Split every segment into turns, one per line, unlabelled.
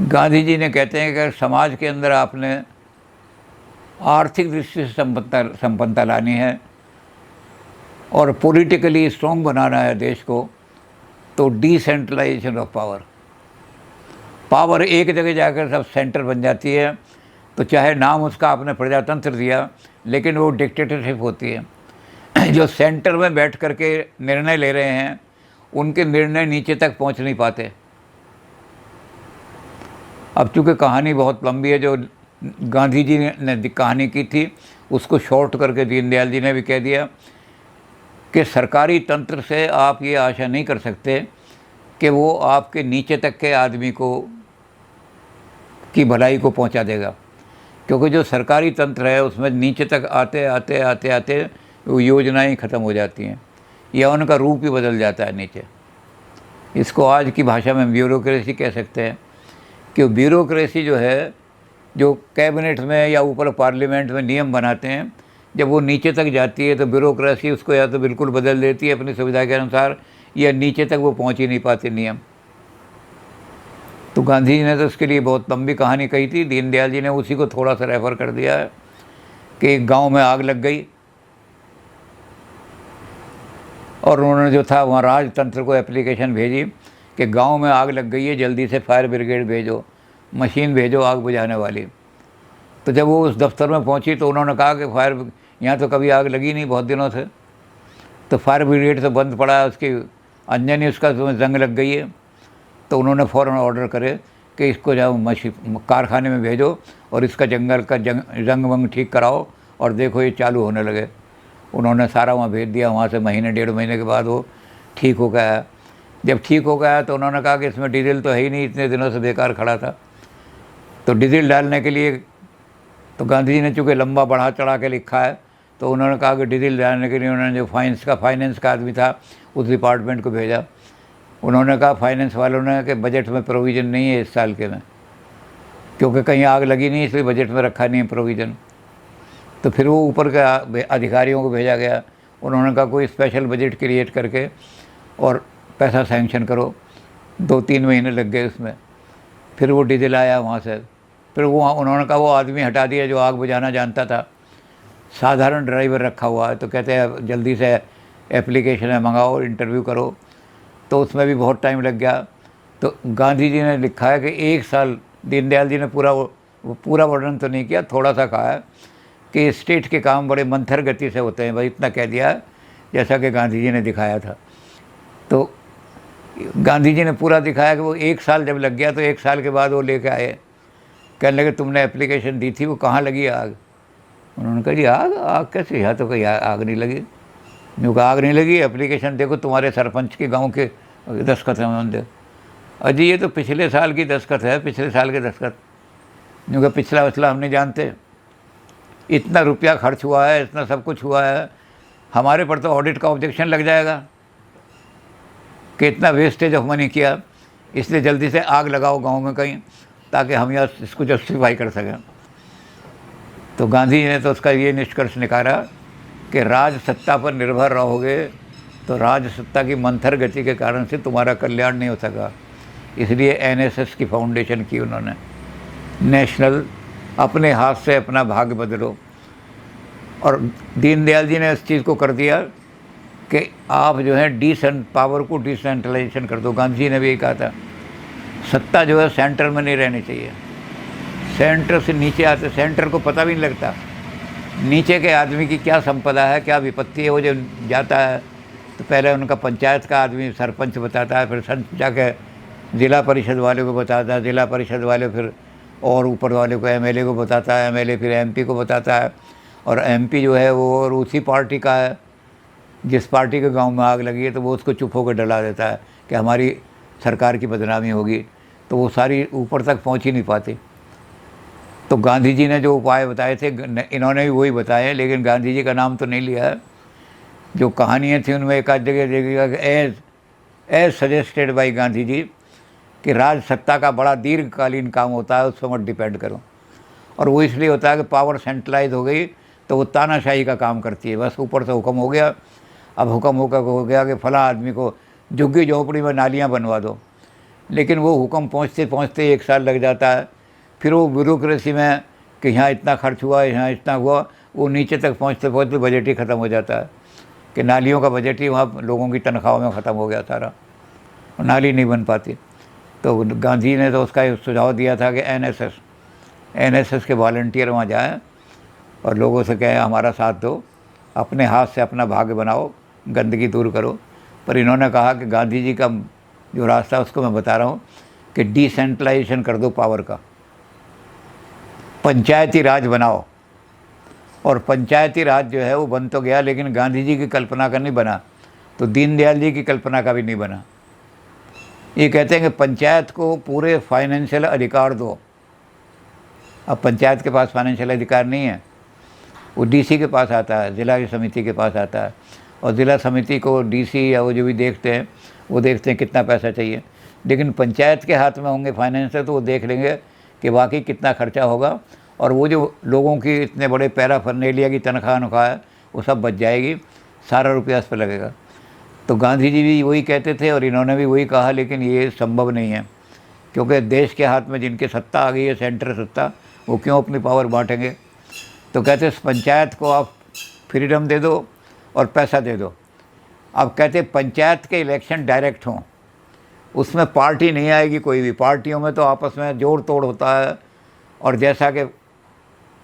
गांधी जी ने कहते हैं कि अगर समाज के अंदर आपने आर्थिक दृष्टि से संपन्नता लानी है और पॉलिटिकली स्ट्रॉन्ग बनाना है देश को, तो डिसेंट्रलाइजेशन ऑफ पावर। पावर एक जगह जाकर सब सेंटर बन जाती है, तो चाहे नाम उसका आपने प्रजातंत्र दिया, लेकिन वो डिक्टेटरशिप होती है। जो सेंटर में बैठ कर के निर्णय ले रहे हैं, उनके निर्णय नीचे तक पहुंच नहीं पाते। अब चूँकि कहानी बहुत लंबी है, जो गांधी जी ने कहानी की थी उसको शॉर्ट करके दीनदयाल जी ने भी कह दिया कि सरकारी तंत्र से आप ये आशा नहीं कर सकते कि वो आपके नीचे तक के आदमी को की भलाई को पहुंचा देगा, क्योंकि जो सरकारी तंत्र है उसमें नीचे तक आते आते आते आते वो योजनाएं ख़त्म हो जाती हैं या उनका रूप ही बदल जाता है नीचे। इसको आज की भाषा में ब्यूरोक्रेसी कह सकते हैं कि ब्यूरोक्रेसी जो है, जो कैबिनेट में या ऊपर पार्लियामेंट में नियम बनाते हैं, जब वो नीचे तक जाती है तो ब्यूरोक्रेसी उसको या तो बिल्कुल बदल देती है अपनी सुविधा के अनुसार, या नीचे तक वो पहुंच ही नहीं पाते नियम। तो गांधी जी ने तो उसके लिए बहुत लंबी कहानी कही थी, दीनदयाल जी ने उसी को थोड़ा सा रेफ़र कर दिया है कि एक गाँव में आग लग गई और उन्होंने जो था वहाँ राजतंत्र को एप्लीकेशन भेजी कि गांव में आग लग गई है, जल्दी से फायर ब्रिगेड भेजो, मशीन भेजो आग बुझाने वाली। तो जब वो उस दफ्तर में पहुंची तो उन्होंने कहा कि यहाँ तो कभी आग लगी नहीं बहुत दिनों से, तो फायर ब्रिगेड तो बंद पड़ा है, उसकी अंजन ही उसका जंग लग गई है। तो उन्होंने फ़ौरन ऑर्डर करे कि इसको जाओ कारखाने में भेजो और इसका जंगल का जंग वंग ठीक कराओ और देखो ये चालू होने लगे। उन्होंने सारा वहाँ भेज दिया। वहाँ से महीने डेढ़ महीने के बाद वो ठीक हो गया। जब ठीक हो गया तो उन्होंने कहा कि इसमें डीजल तो है ही नहीं, इतने दिनों से बेकार खड़ा था। तो डीजल डालने के लिए तो गांधी जी ने चूँकि लंबा बढ़ा चढ़ा के लिखा है, तो उन्होंने कहा कि डीजल डालने के लिए उन्होंने जो फाइनेंस का आदमी था उस डिपार्टमेंट को भेजा। उन्होंने कहा फाइनेंस वालों ने कि बजट में प्रोविज़न नहीं है इस साल के में, क्योंकि कहीं आग लगी नहीं इसलिए बजट में रखा नहीं है प्रोविज़न। तो फिर वो ऊपर के अधिकारियों को भेजा गया। उन्होंने कहा कोई स्पेशल बजट क्रिएट करके और पैसा सैंक्शन करो। 2-3 महीने लग गए उसमें। फिर वो डीजल आया वहाँ से। फिर वो उन्होंने कहा वो आदमी हटा दिया जो आग बुझाना जानता था, साधारण ड्राइवर रखा हुआ है। तो कहते हैं जल्दी से एप्लीकेशन है मंगाओ, इंटरव्यू करो। तो उसमें भी बहुत टाइम लग गया। तो गांधी जी ने लिखा है कि 1 साल, दीनदयाल जी ने पूरा वर्णन तो नहीं किया, थोड़ा सा कहा है कि स्टेट के काम बड़े मंथर गति से होते हैं, भाई इतना कह दिया है जैसा कि गांधी जी ने दिखाया था। तो गांधी जी ने पूरा दिखाया कि वो 1 साल जब लग गया तो 1 साल के बाद वो लेके आए, कहने लगे तुमने एप्लीकेशन दी थी वो कहाँ लगी आग। उन्होंने कहा जी आग कैसे, यहाँ तो कोई आग नहीं लगी। यूँ कहा आग नहीं लगी, एप्लीकेशन देखो तुम्हारे सरपंच के गांव के दस्तखत हैं उन्होंने। अजी ये तो पिछले साल की दस्तखत है, पिछले साल के दस्तखत। यूँ कहा पिछला वछला हम नहीं जानते, इतना रुपया खर्च हुआ है, इतना सब कुछ हुआ है, हमारे पर तो ऑडिट का ऑब्जेक्शन लग जाएगा कि इतना वेस्टेज ऑफ मनी किया, इसलिए जल्दी से आग लगाओ गांव में कहीं ताकि हम यहाँ इसको जस्टिफाई कर सकें। तो गांधी जी ने तो उसका ये निष्कर्ष निकाला कि राज सत्ता पर निर्भर रहोगे तो राज सत्ता की मंथर गति के कारण से तुम्हारा कल्याण नहीं हो सका। इसलिए एनएसएस की फाउंडेशन की उन्होंने, नेशनल अपने हाथ से अपना भाग्य बदलो। और दीनदयाल जी ने इस चीज़ को कर दिया कि आप जो है पावर को डिसेंट्रलाइजेशन कर दो। गांधी जी ने भी यही कहा था, सत्ता जो है सेंटर में नहीं रहनी चाहिए, सेंटर से नीचे आते, सेंटर को पता भी नहीं लगता नीचे के आदमी की क्या संपदा है, क्या विपत्ति है। वो जब जाता है तो पहले उनका पंचायत का आदमी सरपंच बताता है, फिर जाके ज़िला परिषद वाले को बताता है, ज़िला परिषद वाले फिर और ऊपर वाले को एमएलए को बताता है, एमएलए फिर एमपी को बताता है, और एमपी जो है वो और उसी पार्टी का है। जिस पार्टी के गांव में आग लगी है तो वो उसको चुप होकर डला देता है कि हमारी सरकार की बदनामी होगी, तो वो सारी ऊपर तक पहुंच ही नहीं पाती। तो गांधी जी ने जो उपाय बताए थे इन्होंने भी वही बताए, लेकिन गांधी जी का नाम तो नहीं लिया है। जो कहानियाँ थी उनमें एक आध जगह देखिएगा कि as suggested by Gandhi ji कि राज सत्ता का बड़ा दीर्घकालीन काम होता है, उस पर मत डिपेंड करो। और वो इसलिए होता है कि पावर सेंट्रलाइज हो गई तो वो तानाशाही का काम करती है। बस ऊपर से हुक्म हो गया, अब हुक्म हो गया कि फ़लाँ आदमी को झुग्गी झोंपड़ी में नालियाँ बनवा दो, लेकिन वो हुक्म पहुँचते पहुँचते 1 साल लग जाता है। फिर वो ब्यूरोक्रेसी में कि यहाँ इतना खर्च हुआ, यहाँ इतना हुआ, वो नीचे तक पहुँचते पहुँचते बजट ही ख़त्म हो जाता है कि नालियों का बजट ही वहाँ लोगों की तनख्वाहों में ख़त्म हो गया सारा, और नाली नहीं बन पाती। तो गांधी ने तो उसका सुझाव दिया था कि एनएसएस के वॉलंटियर वहाँ जाएं और लोगों से कहें हमारा साथ दो, अपने हाथ से अपना भाग्य बनाओ, गंदगी दूर करो। पर इन्होंने कहा कि गांधी जी का जो रास्ता है उसको मैं बता रहा हूँ कि डिसेंट्रलाइजेशन कर दो पावर का, पंचायती राज बनाओ। और पंचायती राज जो है वो बन तो गया, लेकिन गांधी जी की कल्पना का नहीं बना, तो दीनदयाल जी की कल्पना का भी नहीं बना। ये कहते हैं कि पंचायत को पूरे फाइनेंशियल अधिकार दो। अब पंचायत के पास फाइनेंशियल अधिकार नहीं है, वो डीसी के पास आता है, ज़िला समिति के पास आता है, और ज़िला समिति को डीसी या वो जो भी देखते हैं वो देखते हैं कितना पैसा चाहिए। लेकिन पंचायत के हाथ में होंगे फाइनेंस तो वो देख लेंगे कि वाकई कितना खर्चा होगा, और वो जो लोगों की इतने बड़े पैराफर्नेलिया की तनख्वाह है वो सब बच जाएगी, सारा रुपया इस पर लगेगा। तो गांधी जी भी वही कहते थे और इन्होंने भी वही कहा, लेकिन ये संभव नहीं है, क्योंकि देश के हाथ में जिनके सत्ता आ गई है, सेंटर सत्ता, वो क्यों अपनी पावर बांटेंगे। तो कहते पंचायत को आप फ्रीडम दे दो और पैसा दे दो। अब कहते पंचायत के इलेक्शन डायरेक्ट हों, उसमें पार्टी नहीं आएगी कोई भी, पार्टियों में तो आपस में जोड़ तोड़ होता है। और जैसा कि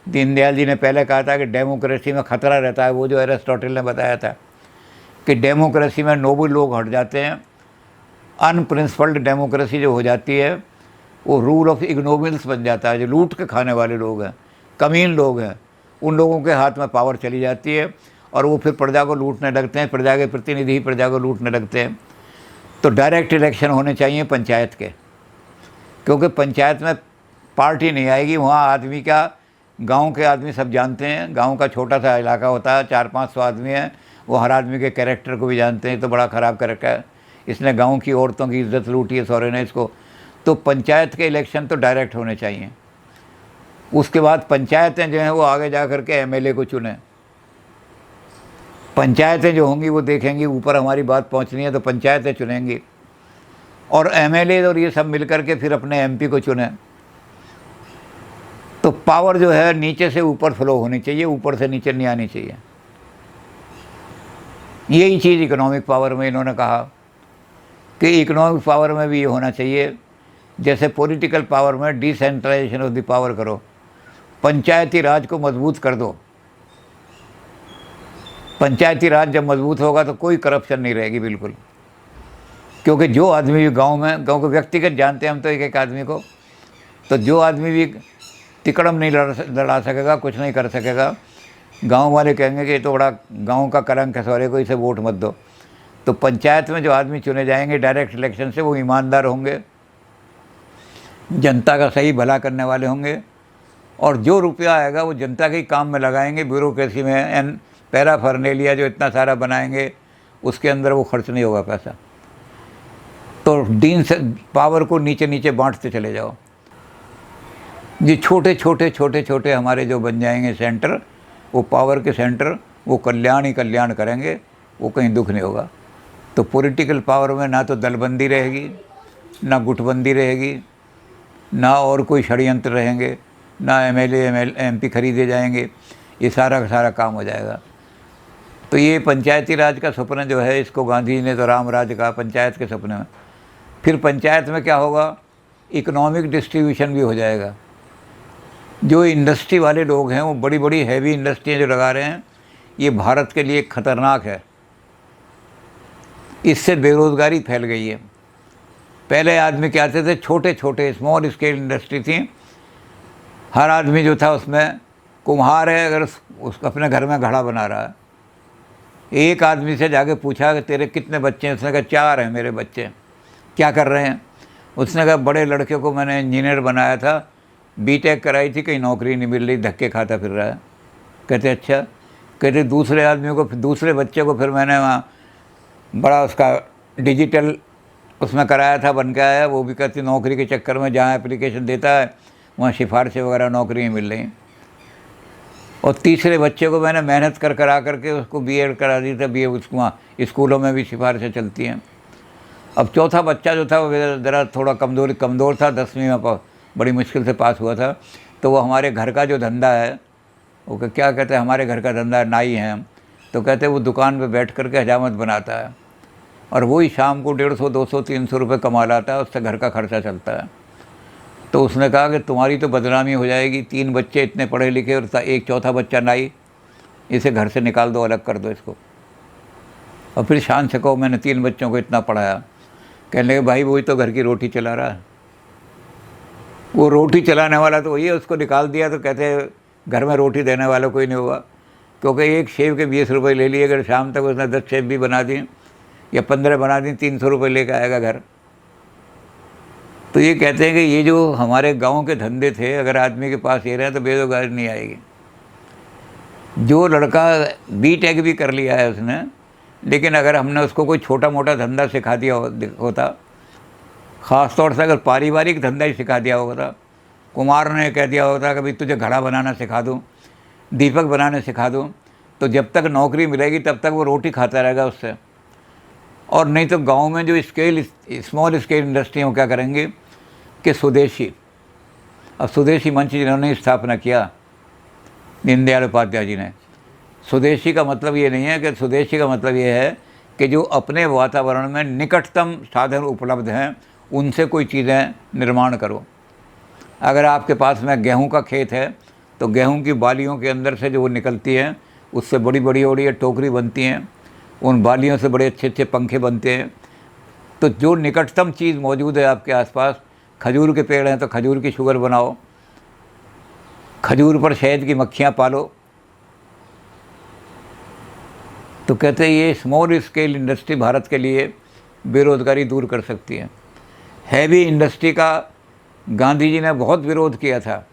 दीनदयाल जी ने पहले कहा था कि डेमोक्रेसी में ख़तरा रहता है, वो जो एरिस्टोटल ने बताया था कि डेमोक्रेसी में नोबल लोग हट जाते हैं, अनप्रिंसिपल्ड डेमोक्रेसी जो हो जाती है वो रूल ऑफ इग्नोबल्स बन जाता है। जो लूट के खाने वाले लोग हैं, कमीन लोग हैं, उन लोगों के हाथ में पावर चली जाती है और वो फिर प्रजा को लूटने लगते हैं, प्रजा के प्रतिनिधि ही प्रजा को लूटने लगते हैं। तो डायरेक्ट इलेक्शन होने चाहिए पंचायत के, क्योंकि पंचायत में पार्टी नहीं आएगी, वहाँ आदमी का, गांव के आदमी सब जानते हैं, गांव का छोटा सा इलाका होता है, 400-500 आदमी हैं, वो हर आदमी के कैरेक्टर को भी जानते हैं, तो बड़ा ख़राब कैरेक्टर है, इसने गांव की औरतों की इज्जत लूटी है सौरे ने इसको। तो पंचायत के इलेक्शन तो डायरेक्ट होने चाहिए। उसके बाद पंचायतें जो हैं वो आगे जा कर के एमएलए को चुनें। पंचायतें जो होंगी वो देखेंगी ऊपर हमारी बात पहुंचनी है तो पंचायतें चुनेंगी, और एमएलए और ये सब मिलकर के फिर अपने एमपी को चुनें। तो पावर जो है नीचे से ऊपर फ्लो होनी चाहिए, ऊपर से नीचे नहीं आनी चाहिए। यही चीज़ इकोनॉमिक पावर में इन्होंने कहा कि इकोनॉमिक पावर में भी ये होना चाहिए, जैसे पॉलिटिकल पावर में डिसेंट्रलाइजेशन ऑफ द पावर करो, पंचायती राज को मजबूत कर दो। पंचायती राज जब मजबूत होगा तो कोई करप्शन नहीं रहेगी बिल्कुल, क्योंकि जो आदमी भी गांव के व्यक्तिगत जानते हैं हम तो एक एक आदमी को, तो जो आदमी भी तिकड़म नहीं लड़ा सकेगा, कुछ नहीं कर सकेगा, गांव वाले कहेंगे कि ये तो बड़ा गांव का कलंक है सौरे को, इसे वोट मत दो। तो पंचायत में जो आदमी चुने जाएंगे डायरेक्ट इलेक्शन से वो ईमानदार होंगे, जनता का सही भला करने वाले होंगे, और जो रुपया आएगा वो जनता के काम में लगाएंगे। ब्यूरोक्रेसी में पैराफर्नेलिया जो इतना सारा बनाएंगे उसके अंदर वो खर्च नहीं होगा पैसा। तो पावर को नीचे नीचे बांटते चले जाओ। ये छोटे छोटे हमारे जो बन जाएंगे सेंटर, वो पावर के सेंटर, वो कल्याण ही कल्याण करेंगे, वो कहीं दुख नहीं होगा। तो पॉलिटिकल पावर में ना तो दलबंदी रहेगी, ना गुटबंदी रहेगी, ना और कोई षड्यंत्र रहेंगे, ना एमएलए एमपी खरीदे जाएंगे, ये सारा का सारा काम हो जाएगा। तो ये पंचायती राज का सपना जो है, इसको गांधी जी ने तो राम राज कहा पंचायत के सपने में। फिर पंचायत में क्या होगा, इकोनॉमिक डिस्ट्रीब्यूशन भी हो जाएगा। जो इंडस्ट्री वाले लोग हैं वो बड़ी बड़ी हैवी इंडस्ट्रियाँ जो लगा रहे हैं, ये भारत के लिए ख़तरनाक है, इससे बेरोज़गारी फैल गई है। पहले आदमी क्या आते थे, छोटे छोटे स्मॉल स्केल इंडस्ट्री थी, हर आदमी जो था उसमें कुम्हार है, अगर उसका अपने घर में घड़ा बना रहा है, एक आदमी से जाके पूछा कि तेरे कितने बच्चे हैं, उसने कहा 4 हैं मेरे बच्चे। क्या कर रहे हैं? उसने कहा बड़े लड़के को मैंने इंजीनियर बनाया था, बीटेक कराई थी, कहीं नौकरी नहीं मिल रही, धक्के खाता फिर रहा है। कहते अच्छा। कहते दूसरे आदमी को, दूसरे बच्चे को फिर मैंने वहाँ बड़ा उसका डिजिटल उसमें कराया था, बन के आया, वो भी कहती नौकरी के चक्कर में जहाँ एप्लीकेशन देता है वहाँ सिफारिशें वगैरह नौकरी मिल रही। और तीसरे बच्चे को मैंने मेहनत करा करके उसको बीएड करा दी था, बीए उसको वहाँ स्कूलों में भी सिफारिशें चलती हैं। अब चौथा बच्चा जो था वो ज़रा थोड़ा कमज़ोर था, 10वीं में बड़ी मुश्किल से पास हुआ था। तो वो हमारे घर का जो धंधा है, वो क्या कहते हैं, हमारे घर का धंधा है, नाई हैं हम, तो कहते हैं वो दुकान पे बैठ कर के हजामत बनाता है और वही शाम को 150, 200, 300 रुपये कमा लाता है, उससे घर का खर्चा चलता है। तो उसने कहा कि तुम्हारी तो बदनामी हो जाएगी, 3 बच्चे इतने पढ़े लिखे और एक चौथा बच्चा नाई, इसे घर से निकाल दो, अलग कर दो इसको। और फिर शान से कहो मैंने 3 बच्चों को इतना पढ़ाया। कहने लगे भाई वही तो घर की रोटी चला रहा है, वो रोटी चलाने वाला तो वही है, उसको निकाल दिया तो कहते हैं घर में रोटी देने वाला कोई नहीं होगा, क्योंकि एक सेब के 20 रुपये ले लिए, अगर शाम तक उसने 10 सेब भी बना दी या 15 बना दी, 300 रुपये लेकर आएगा घर। तो ये कहते हैं कि ये जो हमारे गांव के धंधे थे, अगर आदमी के पास ये रहे तो बेरोजगारी नहीं आएगी। जो लड़का B.Tech भी कर लिया है उसने, लेकिन अगर हमने उसको कोई छोटा मोटा धंधा सिखा दिया होता, ख़ास तौर से अगर पारिवारिक धंधा ही सिखा दिया होता, कुमार ने कह दिया होता कि भाई तुझे घड़ा बनाना सिखा दूँ, दीपक बनाने सिखा दूँ, तो जब तक नौकरी मिलेगी तब तक वो रोटी खाता रहेगा उससे। और नहीं तो गांव में जो स्मॉल स्केल इंडस्ट्री है वो क्या करेंगे कि स्वदेशी, अब स्वदेशी मंच जिन्होंने स्थापना किया, दीनदयाल उपाध्याय जी ने, स्वदेशी का मतलब ये नहीं है कि स्वदेशी का मतलब ये है कि जो अपने वातावरण में निकटतम साधन उपलब्ध हैं उनसे कोई चीज़ें निर्माण करो। अगर आपके पास में गेहूं का खेत है तो गेहूं की बालियों के अंदर से जो वो निकलती हैं उससे बड़ी बड़ी टोकरी बनती हैं, उन बालियों से बड़े अच्छे अच्छे पंखे बनते हैं। तो जो निकटतम चीज़ मौजूद है आपके आसपास, खजूर के पेड़ हैं तो खजूर की शुगर बनाओ, खजूर पर शहद की मक्खियाँ पालो। तो कहते हैं ये स्मॉल स्केल इंडस्ट्री भारत के लिए बेरोज़गारी दूर कर सकती है। हैवी इंडस्ट्री का गांधी जी ने बहुत विरोध किया था,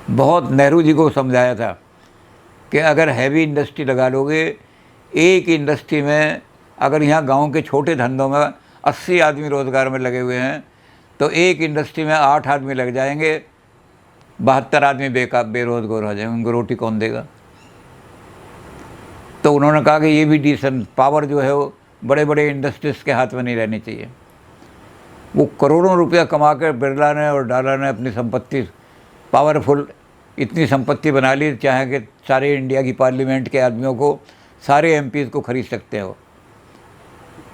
बहुत नेहरू जी को समझाया था कि अगर हैवी इंडस्ट्री लगा लोगे, एक इंडस्ट्री में अगर यहाँ गांव के छोटे धंधों में 80 आदमी रोज़गार में लगे हुए हैं तो एक इंडस्ट्री में 8 आदमी लग जाएंगे, 72 आदमी बेरोज़गार हो जाएंगे, उनको रोटी कौन देगा। तो उन्होंने कहा कि ये भी डिसीजन पावर जो है वो बड़े बड़े इंडस्ट्रीज़ के हाथ में नहीं रहनी चाहिए। वो करोड़ों रुपया कमा कर बिरला ने और डाला ने अपनी संपत्ति, पावरफुल इतनी संपत्ति बना ली, चाहे कि सारे इंडिया की पार्लियामेंट के आदमियों को, सारे MPs को खरीद सकते हो।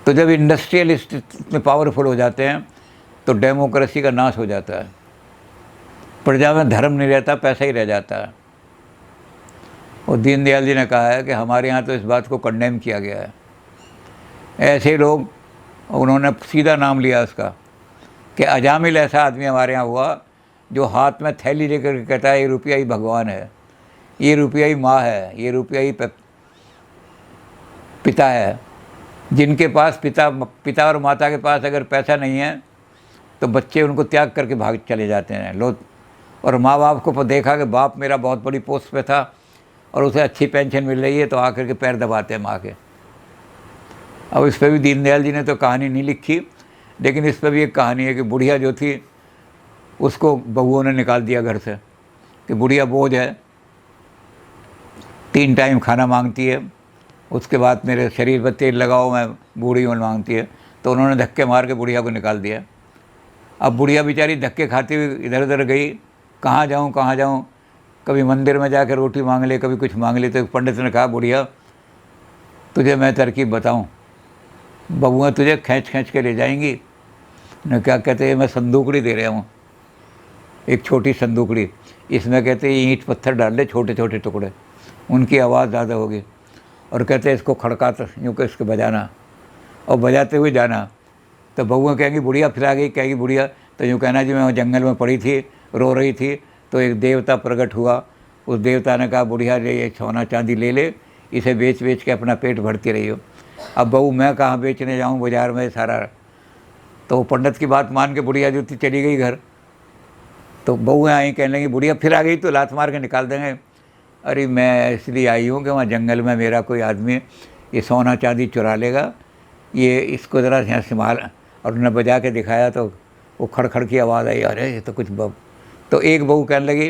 तो जब इंडस्ट्रियलिस्ट में पावरफुल हो जाते हैं तो डेमोक्रेसी का नाश हो जाता है, प्रजा में धर्म नहीं रहता, पैसा ही रह जाता है। और दीनदयाल जी ने कहा है कि हमारे यहाँ तो इस बात को कंडेम किया गया है। ऐसे लोग, उन्होंने सीधा नाम लिया उसका कि अजामिल ऐसा आदमी हमारे यहाँ हुआ जो हाथ में थैली लेकर के कहता है ये रुपया ही भगवान है, ये रुपया ही माँ है, ये रुपया ही पिता है। जिनके पास पिता और माता के पास अगर पैसा नहीं है तो बच्चे उनको त्याग करके भाग चले जाते हैं लोग। और माँ बाप को देखा कि बाप मेरा बहुत बड़ी पोस्ट पे था और उसे अच्छी पेंशन मिल रही है तो आकर के पैर दबाते हैं माँ के। अब इस पर भी दीनदयाल जी ने तो कहानी नहीं लिखी, लेकिन इस पर भी एक कहानी है कि बुढ़िया जो थी उसको बहुओं ने निकाल दिया घर से कि बुढ़िया बोझ है, 3 टाइम खाना मांगती है, उसके बाद मेरे शरीर पर तेल लगाओ मैं बूढ़ी हूँ मांगती है। तो उन्होंने धक्के मार के बुढ़िया को निकाल दिया। अब बुढ़िया बेचारी धक्के खाती हुई इधर उधर गई, कहाँ जाऊँ, कभी मंदिर में जाकर रोटी मांग ले, कभी कुछ मांग ले। तो पंडित ने कहा बुढ़िया तुझे मैं तरकीब बताऊँ, बबुआ तुझे खींच के ले जाएंगी। ने क्या कहते हैं, मैं संदूकड़ी दे रहा हूँ, एक छोटी संदूकड़ी, इसमें कहते हैं ईंट पत्थर डाल दे छोटे छोटे टुकड़े, उनकी आवाज़ ज़्यादा होगी। और कहते हैं इसको खड़काते यूँ कि इसको बजाना और बजाते हुए जाना। तो बबुआ कहेंगी बुढ़िया, फिर आ गई कहेगी बुढ़िया तो यूँ कहना जी मैं जंगल में पड़ी थी, रो रही थी, तो एक देवता प्रकट हुआ। उस देवता ने कहा बुढ़िया ये सोना चांदी ले ले, इसे बेच के अपना पेट भरती रही हो। अब बहू मैं कहाँ बेचने जाऊँ बाज़ार में सारा। तो पंडित की बात मान के बुढ़िया जो थी चली गई घर। तो बहुएँ आई, कहने लगी बुढ़िया फिर आ गई तो लात मार के निकाल देंगे। अरे मैं इसलिए आई हूँ कि वहाँ जंगल में मेरा कोई आदमी ये सोना चांदी चुरा लेगा, ये इसको ज़रा यहाँ संभाल। और उन्होंने बजा के दिखाया तो वो खड़खड़ की आवाज़ आई, अरे ये तो कुछ तो एक बहू कहने लगी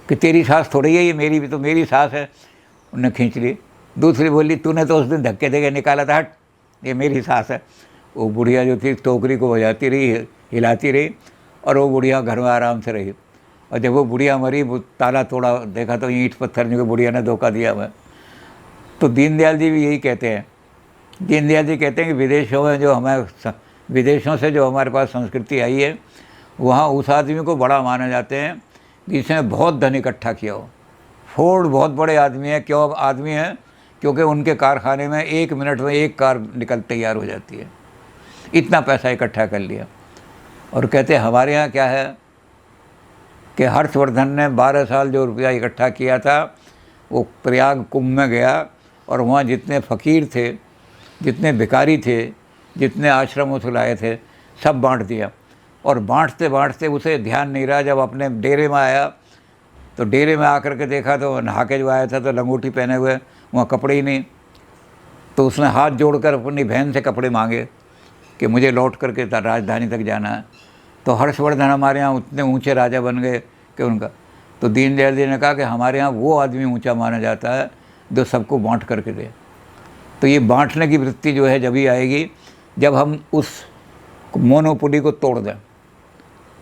कि तेरी सास थोड़ी है, ये मेरी भी तो मेरी सास है। उन्होंने खींच ली। दूसरी बोली तूने तो उस दिन धक्के दे के निकाला था, हट ये मेरी सास है। वो बुढ़िया जो थी टोकरी को बजाती रही, हिलाती रही, और वो बुढ़िया घर में आराम से रही। और जब वो बुढ़िया मरी, वो ताला तोड़ा, देखा तो ईंट पत्थर जो बुढ़िया ने धोखा दिया मैं। तो दीनदयाल जी भी यही कहते हैं। दीनदयाल जी कहते हैं कि विदेशों में जो विदेशों से जो हमारे पास संस्कृति आई है, वहाँ उस आदमी को बड़ा माने जाते हैं जिसने बहुत धन इकट्ठा किया हो। फोर्ड बहुत बड़े आदमी है, क्यों आदमी है? क्योंकि उनके कारखाने में 1 मिनट में 1 कार निकल तैयार हो जाती है, इतना पैसा इकट्ठा कर लिया। और कहते हैं हमारे यहाँ क्या है कि हर्षवर्धन ने 12 साल जो रुपया इकट्ठा किया था, वो प्रयाग कुंभ में गया और वहाँ जितने फ़कीर थे, जितने भिखारी थे, जितने आश्रमों से लाए थे, सब बांट दिया। और बांटते बांटते उसे ध्यान नहीं रहा, जब अपने डेरे में आया तो डेरे में आकर के देखा तो नहा के जो आया था तो लंगोटी पहने हुए, वहाँ कपड़े ही नहीं। तो उसने हाथ जोड़कर अपनी बहन से कपड़े मांगे कि मुझे लौट करके राजधानी तक जाना है। तो हर्षवर्धन हमारे यहाँ उतने ऊंचे राजा बन गए कि उनका। तो दीनदयाल जी ने कहा कि हमारे यहाँ वो आदमी ऊंचा माना जाता है जो सबको बांट करके दे। तो ये बांटने की वृत्ति जो है जब ही आएगी जब हम उस मोनोपोली को तोड़ दें।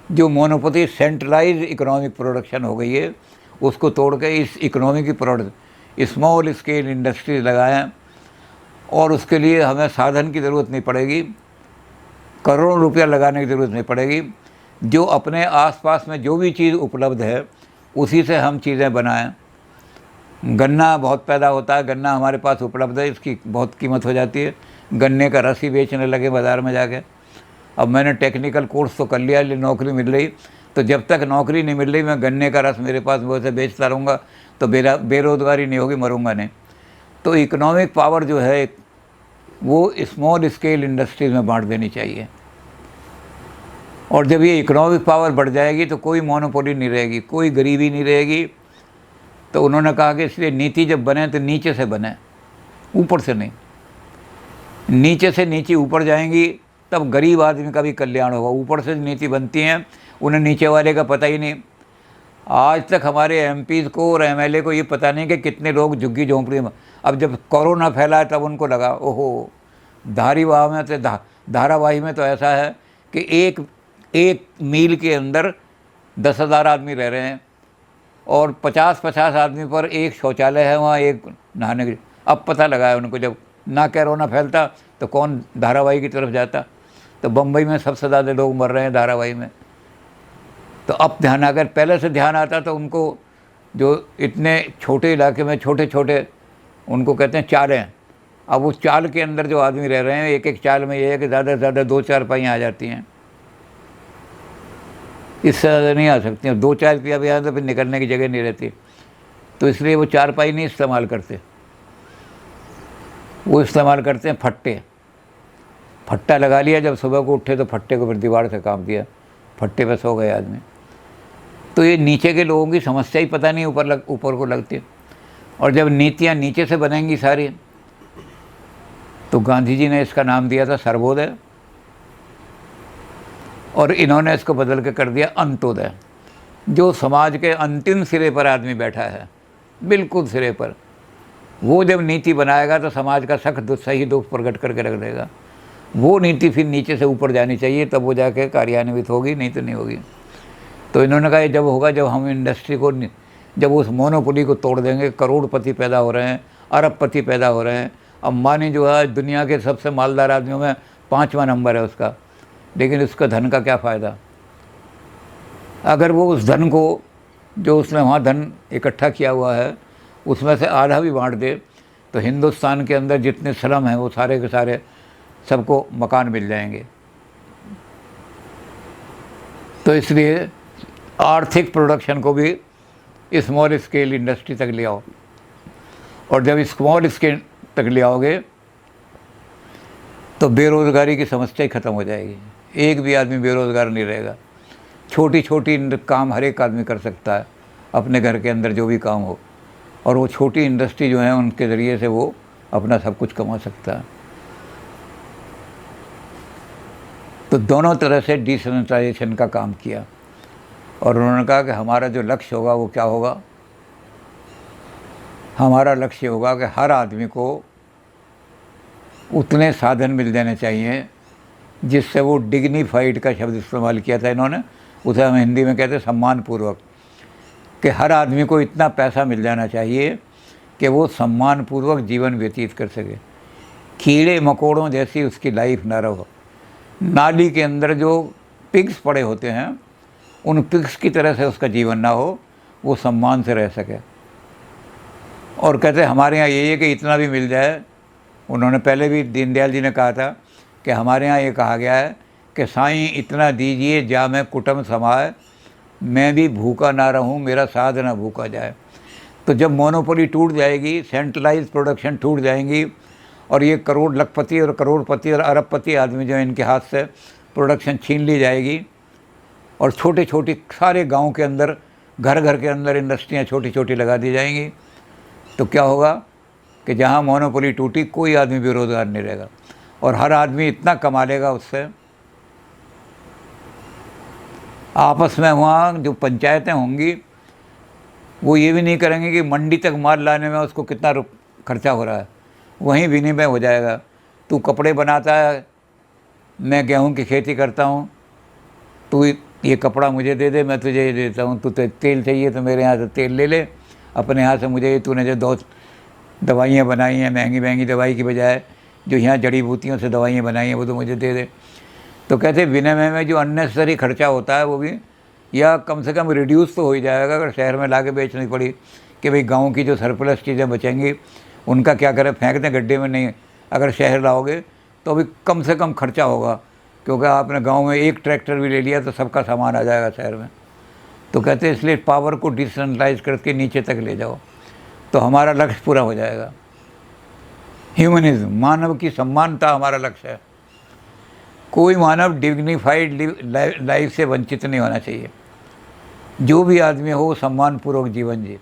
जो मोनोपोली सेंट्रलाइज इकोनॉमिक प्रोडक्शन हो गई है, उसको तोड़ के इस इकोनॉमी की प्रोडक्ट स्मॉल स्केल इंडस्ट्रीज लगाएं। और उसके लिए हमें साधन की ज़रूरत नहीं पड़ेगी, करोड़ों रुपया लगाने की ज़रूरत नहीं पड़ेगी। जो अपने आसपास में जो भी चीज़ उपलब्ध है उसी से हम चीज़ें बनाएं। गन्ना बहुत पैदा होता है, गन्ना हमारे पास उपलब्ध है, इसकी बहुत कीमत हो जाती है। गन्ने का रस ही बेचने लगे बाज़ार में जाके। अब मैंने टेक्निकल कोर्स तो कर लिया, लेकिन नौकरी मिल रही, तो जब तक नौकरी नहीं मिल रही मैं गन्ने का रस मेरे पास वैसे बेचता रहूँगा तो बेरोज़गारी नहीं होगी, मरूंगा नहीं। तो इकोनॉमिक पावर जो है वो स्मॉल स्केल इंडस्ट्रीज़ में बांट देनी चाहिए। और जब ये इकोनॉमिक पावर बढ़ जाएगी तो कोई मोनोपोली नहीं रहेगी, कोई गरीबी नहीं रहेगी। तो उन्होंने कहा कि इसलिए नीति जब बने तो नीचे से बने, ऊपर से नहीं। नीचे से नीचे ऊपर जाएंगी तब गरीब आदमी का भी कल्याण होगा। ऊपर से नीति बनती हैं, उन्हें नीचे वाले का पता ही नहीं। आज तक हमारे एमपीज़ को और एमएलए को ये पता नहीं कि कितने लोग झुग्गी झोंपड़ी में। अब जब कोरोना फैला तब उनको लगा ओहो, धारावाही में तो ऐसा है कि एक मील के अंदर 10,000 आदमी रह रहे हैं और 50-50 आदमी पर एक शौचालय है, वहाँ एक नहाने की। अब पता लगा है उनको, जब ना कोरोना फैलता तो कौन धारावाही की तरफ जाता। तो बम्बई में सबसे ज़्यादा लोग मर रहे हैं धारावाही में। तो अब ध्यान, अगर पहले से ध्यान आता तो उनको, जो इतने छोटे इलाके में छोटे छोटे उनको कहते हैं चालें, अब उस चाल के अंदर जो आदमी रह रहे हैं, एक एक चाल में ये है कि ज़्यादा से ज़्यादा 2-4 पाइयाँ आ जाती हैं, इससे ज़्यादा नहीं आ सकती हैं। 2-4 पाइयाँ भी आए तो फिर निकलने की जगह नहीं रहती। तो इसलिए वो 4 पाई नहीं इस्तेमाल करते, वो इस्तेमाल करते हैं फट्टे। फट्टा लगा लिया, जब सुबह को उठे तो फट्टे को फिर दीवार से काट दिया, फट्टे पे सो गए आदमी। तो ये नीचे के लोगों की समस्या ही पता नहीं ऊपर को लगती है। और जब नीतियाँ नीचे से बनेंगी सारी, तो गांधी जी ने इसका नाम दिया था सर्वोदय, और इन्होंने इसको बदल के कर दिया अंत्योदय। जो समाज के अंतिम सिरे पर आदमी बैठा है, बिल्कुल सिरे पर, वो जब नीति बनाएगा तो समाज का सही दुख प्रकट करके रख देगा। वो नीति फिर नीचे से ऊपर जानी चाहिए, तब वो जाके कार्यान्वित होगी, नहीं तो नहीं होगी। तो इन्होंने कहा जब होगा, जब हम इंडस्ट्री को, जब उस मोनोपोली को तोड़ देंगे। करोड़पति पैदा हो रहे हैं, अरबपति पैदा हो रहे हैं। अंबानी जो है दुनिया के सबसे मालदार आदमियों में 5वां नंबर है उसका, लेकिन उसका धन का क्या फ़ायदा। अगर वो उस धन को, जो उसने वहाँ धन इकट्ठा किया हुआ है, उसमें से आधा भी बांट दे तो हिंदुस्तान के अंदर जितने स्लम हैं वो सारे के सारे सबको मकान मिल जाएंगे। तो इसलिए आर्थिक प्रोडक्शन को भी स्मॉल स्केल इंडस्ट्री तक ले आओ। और जब स्मॉल स्केल तक ले आओगे तो बेरोज़गारी की समस्या ही ख़त्म हो जाएगी। एक भी आदमी बेरोज़गार नहीं रहेगा। छोटी छोटी काम हर एक आदमी कर सकता है अपने घर के अंदर, जो भी काम हो। और वो छोटी इंडस्ट्री जो है उनके ज़रिए से वो अपना सब कुछ कमा सकता है। तो दोनों तरह से डिसेंट्रलाइजेशन का काम किया। और उन्होंने कहा कि हमारा जो लक्ष्य होगा वो क्या होगा, हमारा लक्ष्य होगा कि हर आदमी को उतने साधन मिल जाने चाहिए जिससे वो डिग्निफाइड का शब्द इस्तेमाल किया था इन्होंने, उसे हम हिंदी में कहते हैं सम्मानपूर्वक, कि हर आदमी को इतना पैसा मिल जाना चाहिए कि वो सम्मानपूर्वक जीवन व्यतीत कर सके, कीड़े मकोड़ों जैसी उसकी लाइफ ना रहो, नाली के अंदर जो पिग्स पड़े होते हैं उन पिग्स की तरह से उसका जीवन ना हो, वो सम्मान से रह सके। और कहते हमारे यहाँ ये है कि इतना भी मिल जाए, उन्होंने पहले भी दीनदयाल जी ने कहा था कि हमारे यहाँ ये कहा गया है कि साईं इतना दीजिए जा मैं कुटुम्ब समाए, मैं भी भूखा ना रहूँ मेरा साध ना भूखा जाए। तो जब मोनोपोली टूट जाएगी, सेंट्रलाइज प्रोडक्शन टूट जाएंगी, और ये करोड़ लखपति और करोड़पति और अरबपति आदमी जो इनके हाथ से प्रोडक्शन छीन ली जाएगी, और छोटे छोटे सारे गांव के अंदर घर घर के अंदर इंडस्ट्रियां छोटी छोटी लगा दी जाएंगी, तो क्या होगा कि जहां मोनोपोली टूटी कोई आदमी बेरोज़गार नहीं रहेगा, और हर आदमी इतना कमा लेगा उससे। आपस में वहाँ जो पंचायतें होंगी वो ये भी नहीं करेंगे कि मंडी तक माल लाने में उसको कितना खर्चा हो रहा है, वहीं विनिमय हो जाएगा। तू कपड़े बनाता है, मैं गेहूं की खेती करता हूँ, तू ये कपड़ा मुझे दे दे, मैं तुझे ये देता हूँ। तू तेल चाहिए तो मेरे यहाँ से तेल ले ले, अपने यहाँ से मुझे तूने जो दो दवाइयाँ बनाई हैं महंगी महंगी दवाई की बजाय जो यहाँ जड़ी बूटियों से दवाइयाँ बनाई हैं वो तो मुझे दे दे। तो कहते विनिमय में जो अननेसेसरी खर्चा होता है वो भी या कम से कम रिड्यूस तो हो ही जाएगा। अगर शहर में ला के बेचनी पड़ी कि भाई गाँव की जो सरप्लस चीज़ें बचेंगी उनका क्या करें, फेंक दें गड्ढे में, नहीं, अगर शहर लाओगे तो अभी कम से कम खर्चा होगा, क्योंकि आपने गांव में एक ट्रैक्टर भी ले लिया तो सबका सामान आ जाएगा शहर में। तो कहते हैं इसलिए पावर को डिसेंट्रलाइज करके नीचे तक ले जाओ तो हमारा लक्ष्य पूरा हो जाएगा। ह्यूमनिज्म, मानव की सम्मानता हमारा लक्ष्य है। कोई मानव डिग्निफाइड लाइफ से वंचित नहीं होना चाहिए। जो भी आदमी हो सम्मानपूर्वक जीवन जिए।